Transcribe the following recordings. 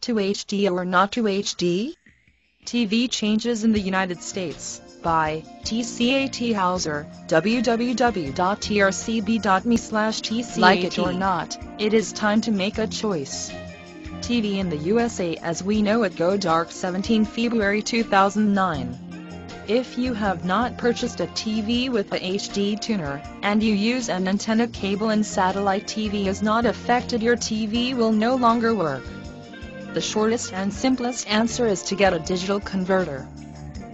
To HD or not to HD? TV Changes in the United States, by T.C.A.T. Hauser, www.trcb.me/tcat. Like it or not, it is time to make a choice. TV in the USA as we know it go dark 17 February 2009. If you have not purchased a TV with a HD tuner, and you use an antenna cable and satellite TV is not affected, your TV will no longer work. The shortest and simplest answer is to get a digital converter.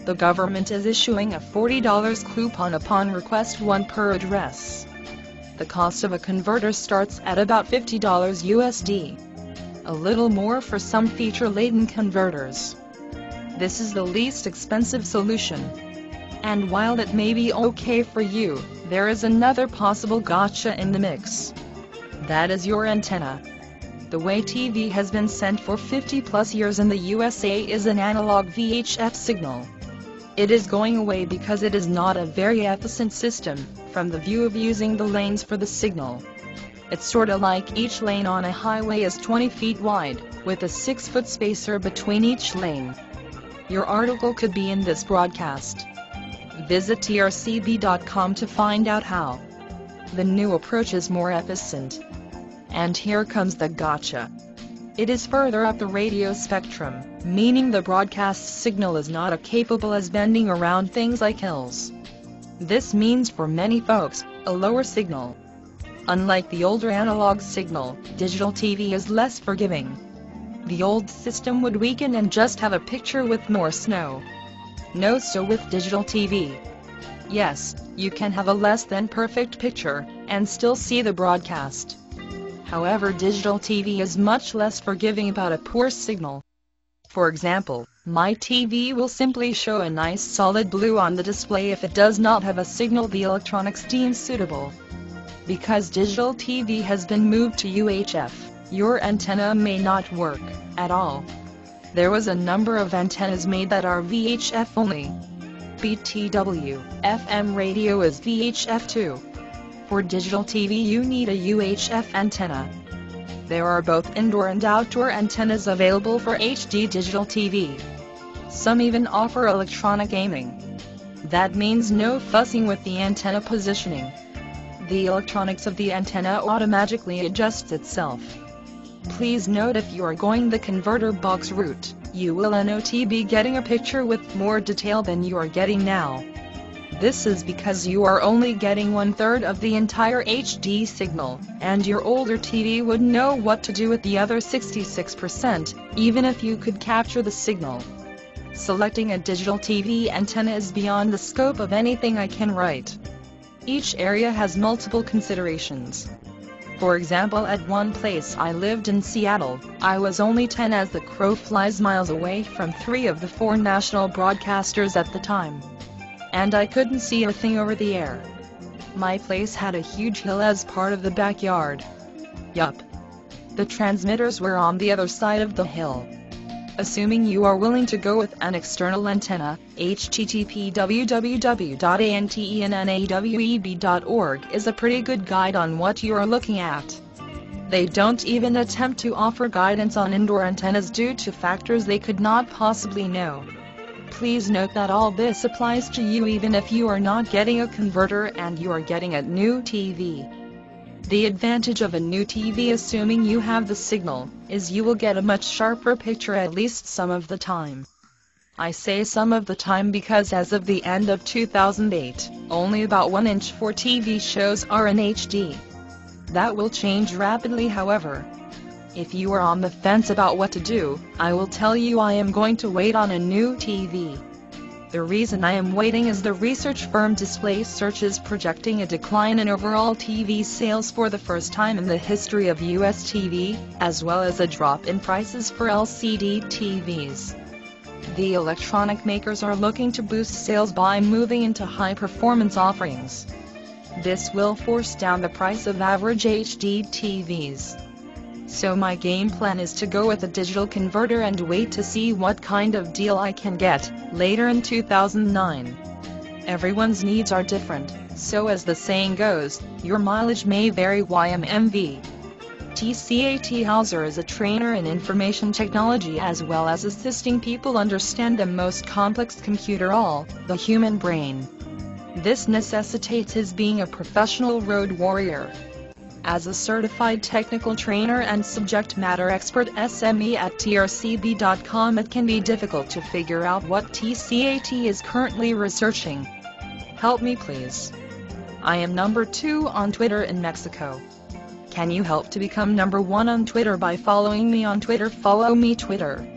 The government is issuing a $40 coupon upon request, one per address. The cost of a converter starts at about $50 USD. A little more for some feature-laden converters. This is the least expensive solution. And while it may be okay for you, there is another possible gotcha in the mix. That is your antenna. The way TV has been sent for 50+ years in the USA is an analog VHF signal. It is going away because it is not a very efficient system, from the view of using the lanes for the signal. It's sorta like each lane on a highway is 20 feet wide, with a 6-foot spacer between each lane. Your article could be in this broadcast. Visit trcb.com to find out how. The new approach is more efficient. And here comes the gotcha. It is further up the radio spectrum, meaning the broadcast signal is not as capable as bending around things like hills. This means for many folks, a lower signal. Unlike the older analog signal, digital TV is less forgiving. The old system would weaken and just have a picture with more snow. No, so with digital TV. Yes, you can have a less than perfect picture, and still see the broadcast. However, digital TV is much less forgiving about a poor signal. For example, my TV will simply show a nice solid blue on the display if it does not have a signal the electronics deem suitable. Because digital TV has been moved to UHF, your antenna may not work at all. There was a number of antennas made that are VHF only. BTW, FM radio is VHF too. For digital TV you need a UHF antenna. There are both indoor and outdoor antennas available for HD digital TV. Some even offer electronic aiming. That means no fussing with the antenna positioning. The electronics of the antenna automatically adjusts itself. Please note, if you are going the converter box route, you will not be getting a picture with more detail than you are getting now. This is because you are only getting 1/3 of the entire HD signal, and your older TV would know what to do with the other 66%, even if you could capture the signal. Selecting a digital TV antenna is beyond the scope of anything I can write. Each area has multiple considerations. For example, at one place I lived in Seattle, I was only 10 as the crow flies miles away from 3 of the 4 national broadcasters at the time. And I couldn't see a thing over the air. My place had a huge hill as part of the backyard. Yup. The transmitters were on the other side of the hill. Assuming you are willing to go with an external antenna, http www.antennaweb.org is a pretty good guide on what you are looking at. They don't even attempt to offer guidance on indoor antennas due to factors they could not possibly know. Please note that all this applies to you even if you are not getting a converter and you are getting a new TV. The advantage of a new TV, assuming you have the signal, is you will get a much sharper picture at least some of the time. I say some of the time because as of the end of 2008, only about 1 inch for TV shows are in HD. That will change rapidly, however. If you are on the fence about what to do, I will tell you I am going to wait on a new TV. The reason I am waiting is the research firm Display Search is projecting a decline in overall TV sales for the first time in the history of US TV, as well as a drop in prices for LCD TVs. The electronic makers are looking to boost sales by moving into high-performance offerings. This will force down the price of average HD TVs. So my game plan is to go with a digital converter and wait to see what kind of deal I can get later in 2009. Everyone's needs are different, so as the saying goes, your mileage may vary YMMV. TCAT Hauser is a trainer in information technology as well as assisting people understand the most complex computer, the human brain. This necessitates his being a professional road warrior. As a certified technical trainer and subject matter expert SME at trcb.com, it can be difficult to figure out what TCAT is currently researching. Help me please. I am number 2 on Twitter in Mexico. Can you help to become number 1 on Twitter by following me on Twitter? Follow me Twitter.